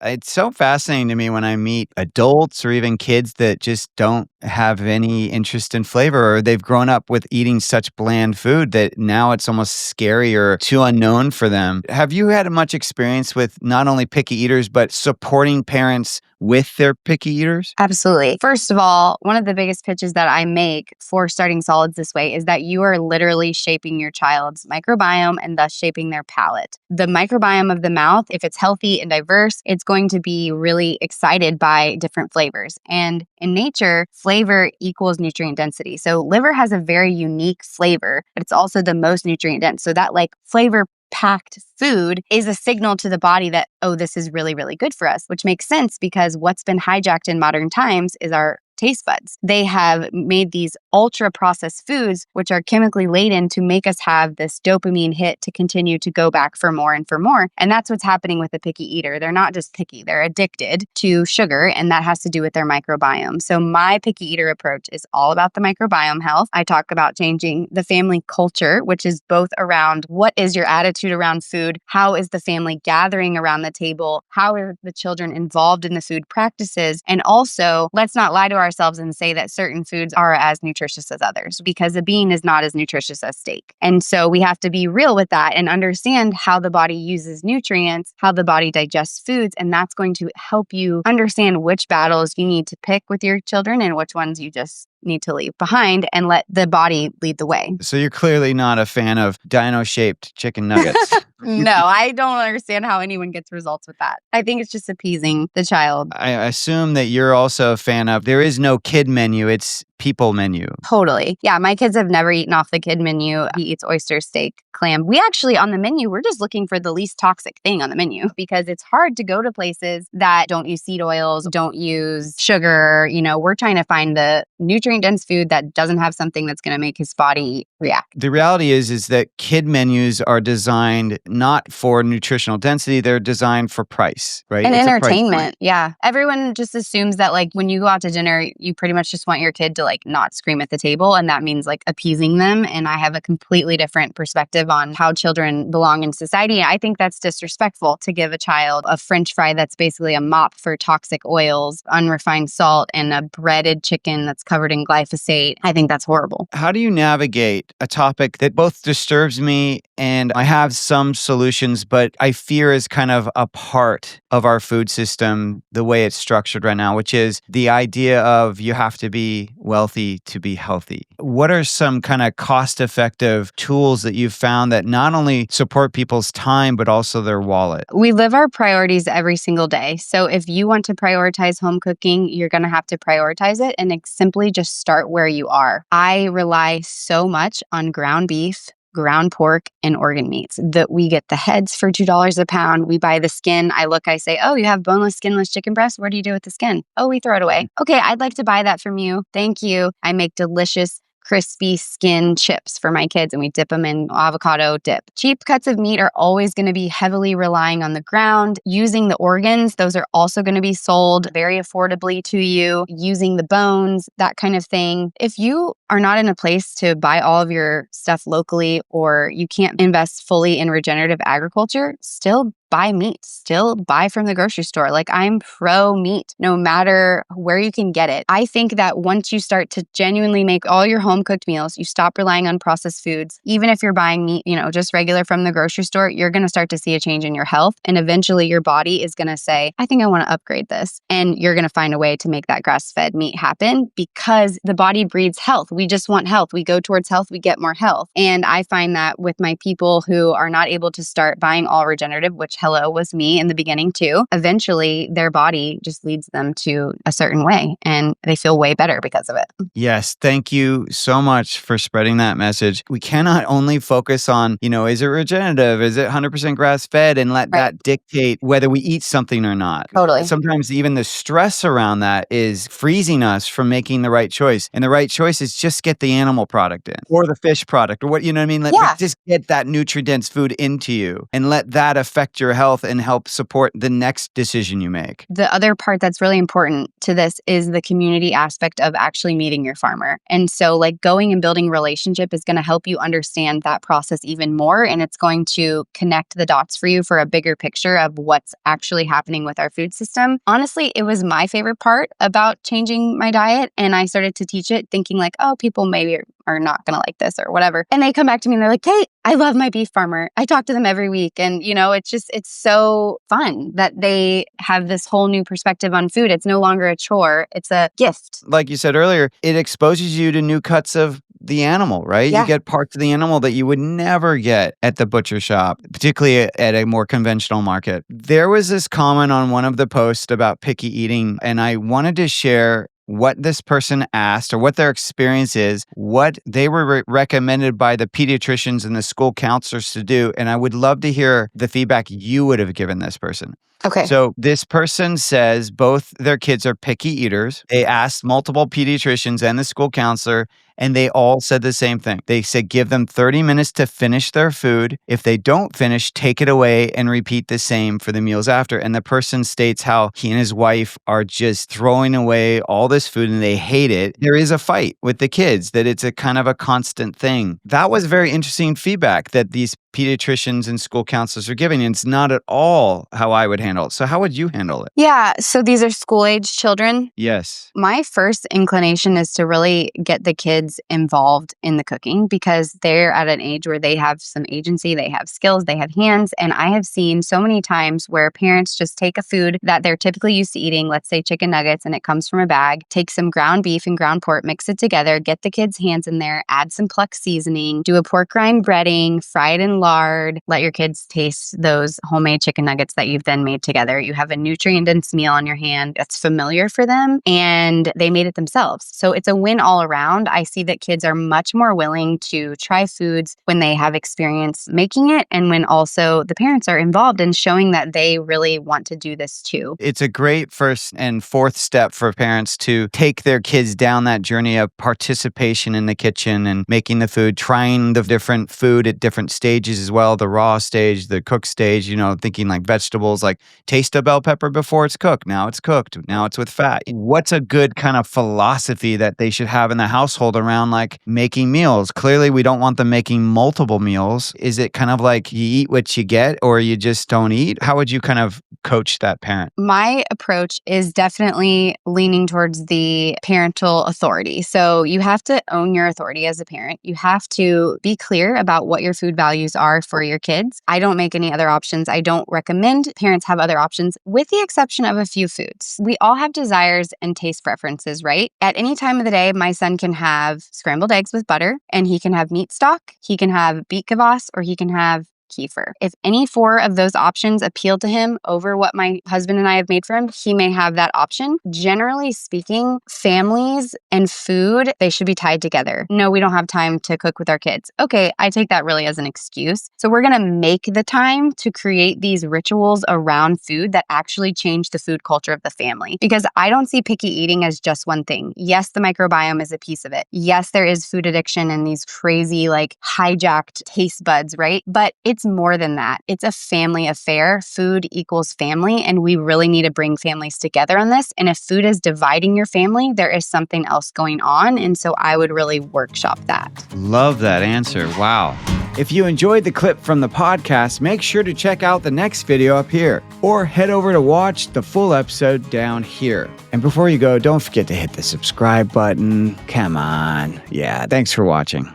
It's so fascinating to me when I meet adults or even kids that just don't have any interest in flavor, or they've grown up with eating such bland food that now it's almost scary or too unknown for them. Have you had much experience with not only picky eaters, but supporting parents with their picky eaters? Absolutely. First of all, one of the biggest pitches that I make for starting solids this way is that you are literally shaping your child's microbiome and thus shaping their palate. The microbiome of the mouth, if it's healthy and diverse, it's going to be really excited by different flavors. And in nature, flavor equals nutrient density. So liver has a very unique flavor, but it's also the most nutrient dense. So that like flavor packed food is a signal to the body that, oh, this is really, really good for us, which makes sense because what's been hijacked in modern times is our taste buds. They have made these ultra processed foods, which are chemically laden to make us have this dopamine hit to continue to go back for more and for more. And that's what's happening with the picky eater. They're not just picky, they're addicted to sugar, and that has to do with their microbiome. So my picky eater approach is all about the microbiome health. I talk about changing the family culture, which is both around what is your attitude around food? How is the family gathering around the table? How are the children involved in the food practices? And also, let's not lie to ourselves and say that certain foods are as nutritious as others, because a bean is not as nutritious as steak. And so we have to be real with that and understand how the body uses nutrients, how the body digests foods, and that's going to help you understand which battles you need to pick with your children and which ones you just need to leave behind and let the body lead the way. So you're clearly not a fan of dino-shaped chicken nuggets. No, I don't understand how anyone gets results with that. I think it's just appeasing the child. I assume that you're also a fan of, there is no kid menu, it's people menu. Totally. Yeah, my kids have never eaten off the kid menu. He eats oyster steak, clam. We actually, on the menu, we're just looking for the least toxic thing on the menu because it's hard to go to places that don't use seed oils, don't use sugar. You know, we're trying to find the nutrient-dense food that doesn't have something that's going to make his body react. The reality is that kid menus are designed not for nutritional density, they're designed for price, right? And It's a price entertainment. point. Yeah. Everyone just assumes that like when you go out to dinner, you pretty much just want your kid to like not scream at the table. And that means like appeasing them. And I have a completely different perspective on how children belong in society. I think that's disrespectful to give a child a French fry that's basically a mop for toxic oils, unrefined salt, and a breaded chicken that's covered in glyphosate. I think that's horrible. How do you navigate a topic that both disturbs me and I have some solutions, but I fear is kind of a part of our food system, the way it's structured right now, which is the idea of you have to be wealthy to be healthy? What are some kind of cost-effective tools that you've found that not only support people's time, but also their wallet? We live our priorities every single day. So if you want to prioritize home cooking, you're going to have to prioritize it and simply just start where you are. I rely so much on ground beef, ground pork, and organ meats. That we get the heads for $2 a pound. We buy the skin. I look, I say, oh, you have boneless, skinless chicken breast. What do you do with the skin? Oh, we throw it away. Okay, I'd like to buy that from you. Thank you. I make delicious crispy skin chips for my kids and we dip them in avocado dip. Cheap cuts of meat are always going to be heavily relying on the ground. Using the organs, those are also going to be sold very affordably to you. Using the bones, that kind of thing. If you are not in a place to buy all of your stuff locally or you can't invest fully in regenerative agriculture, still buy meat, still buy from the grocery store. Like I'm pro meat, no matter where you can get it. I think that once you start to genuinely make all your home cooked meals, you stop relying on processed foods. Even if you're buying meat, just regular from the grocery store, you're going to start to see a change in your health. And eventually your body is going to say, I think I want to upgrade this. And you're going to find a way to make that grass-fed meat happen because the body breeds health. We just want health. We go towards health, we get more health. And I find that with my people who are not able to start buying all regenerative, which hello was me in the beginning too, eventually their body just leads them to a certain way and they feel way better because of it. Yes. Thank you so much for spreading that message. We cannot only focus on, is it regenerative? Is it 100% grass-fed? And let that dictate whether we eat something or not. Totally. Sometimes even the stress around that is freezing us from making the right choice. And the right choice is just get the animal product in or the fish product or what, you know what I mean? Just get that nutrient-dense food into you and let that affect your your health and help support the next decision you make. The other part that's really important to this is the community aspect of actually meeting your farmer. And so like going and building a relationship is going to help you understand that process even more. And it's going to connect the dots for you for a bigger picture of what's actually happening with our food system. Honestly, it was my favorite part about changing my diet. And I started to teach it thinking like, oh, people maybe are not going to like this or whatever. And they come back to me and they're like, hey, I love my beef farmer. I talk to them every week. And, it's so fun that they have this whole new perspective on food. It's no longer a chore. It's a gift. Like you said earlier, it exposes you to new cuts of the animal, right? Yeah. You get parts of the animal that you would never get at the butcher shop, particularly at a more conventional market. There was this comment on one of the posts about picky eating, and I wanted to share what this person asked or what their experience is, what they were recommended by the pediatricians and the school counselors to do. And I would love to hear the feedback you would have given this person. Okay. So this person says both their kids are picky eaters. They asked multiple pediatricians and the school counselor, and they all said the same thing. They said, give them 30 minutes to finish their food. If they don't finish, take it away and repeat the same for the meals after. And the person states how he and his wife are just throwing away all this food and they hate it. There is a fight with the kids, that it's a kind of a constant thing. That was very interesting feedback that these pediatricians and school counselors are giving. And it's not at all how I would handle it. So how would you handle it? Yeah. So these are school-age children. Yes. My first inclination is to really get the kids involved in the cooking because they're at an age where they have some agency, they have skills, they have hands. And I have seen so many times where parents just take a food that they're typically used to eating, let's say chicken nuggets, and it comes from a bag, take some ground beef and ground pork, mix it together, get the kids' hands in there, add some Plex seasoning, do a pork rind breading, fry it in lard, let your kids taste those homemade chicken nuggets that you've then made together. You have a nutrient-dense meal on your hand that's familiar for them, and they made it themselves. So it's a win all around. I see that kids are much more willing to try foods when they have experience making it and when also the parents are involved in showing that they really want to do this too. It's a great first and fourth step for parents to take their kids down that journey of participation in the kitchen and making the food, trying the different food at different stages as well, the raw stage, the cooked stage, thinking like vegetables, like taste a bell pepper before it's cooked. Now it's cooked. Now it's with fat. What's a good kind of philosophy that they should have in the household around like making meals? Clearly, we don't want them making multiple meals. Is it kind of like you eat what you get or you just don't eat? How would you kind of coach that parent? My approach is definitely leaning towards the parental authority. So you have to own your authority as a parent. You have to be clear about what your food values are for your kids. I don't make any other options. I don't recommend parents have other options with the exception of a few foods. We all have desires and taste preferences, right? At any time of the day, my son can have scrambled eggs with butter and he can have meat stock, he can have beet kvass, or he can have kefir. If any four of those options appeal to him over what my husband and I have made for him, he may have that option. Generally speaking, families and food, they should be tied together. No, we don't have time to cook with our kids. Okay, I take that really as an excuse. So we're going to make the time to create these rituals around food that actually change the food culture of the family. Because I don't see picky eating as just one thing. Yes, the microbiome is a piece of it. Yes, there is food addiction and these crazy like hijacked taste buds, right? But it's more than that. It's a family affair. Food equals family, and we really need to bring families together on this. And if food is dividing your family, there is something else going on. And so I would really workshop that. Love that answer. Wow. If you enjoyed the clip from the podcast, make sure to check out the next video up here or head over to watch the full episode down here. And before you go, don't forget to hit the subscribe button. Come on. Yeah, thanks for watching.